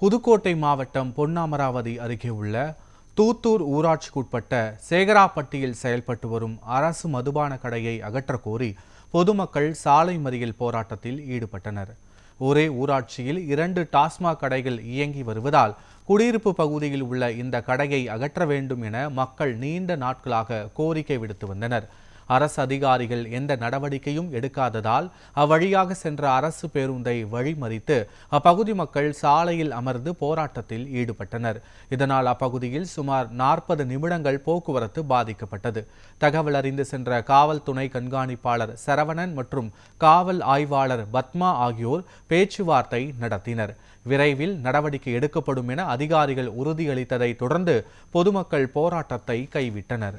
புதுக்கோட்டை மாவட்டம் பொன்னமராவதி அருகே உள்ள தூத்தூர் ஊராட்சிக்குட்பட்ட சேகராப்பட்டியில் செயல்பட்டு வரும் அரசு மதுபான கடையை அகற்றக் கோரி பொதுமக்கள் சாலை மறியல் போராட்டத்தில் ஈடுபட்டனர். ஒரே ஊராட்சியில் 2 டாஸ்மாக் கடைகள் இயங்கி வருவதால் குடியிருப்பு பகுதியில் உள்ள இந்த கடையை அகற்ற வேண்டும் என மக்கள் நீண்ட நாட்களாக கோரிக்கை விடுத்து வந்தனர். அரசு அதிகாரிகள் எந்த நடவடிக்கையும் எடுக்காததால் அவ்வழியாக சென்ற அரசு பேருந்தை வழிமறித்து அப்பகுதி மக்கள் சாலையில் அமர்ந்து போராட்டத்தில் ஈடுபட்டனர். இதனால் அப்பகுதியில் சுமார் 40 நிமிடங்கள் போக்குவரத்து பாதிக்கப்பட்டது. தகவல் அறிந்து சென்ற காவல் துணை கண்காணிப்பாளர் சரவணன் மற்றும் காவல் ஆய்வாளர் பத்மா ஆகியோர் பேச்சுவார்த்தை நடத்தினர். விரைவில் நடவடிக்கை எடுக்கப்படும் என அதிகாரிகள் உறுதியளித்ததை தொடர்ந்து பொதுமக்கள் போராட்டத்தை கைவிட்டனர்.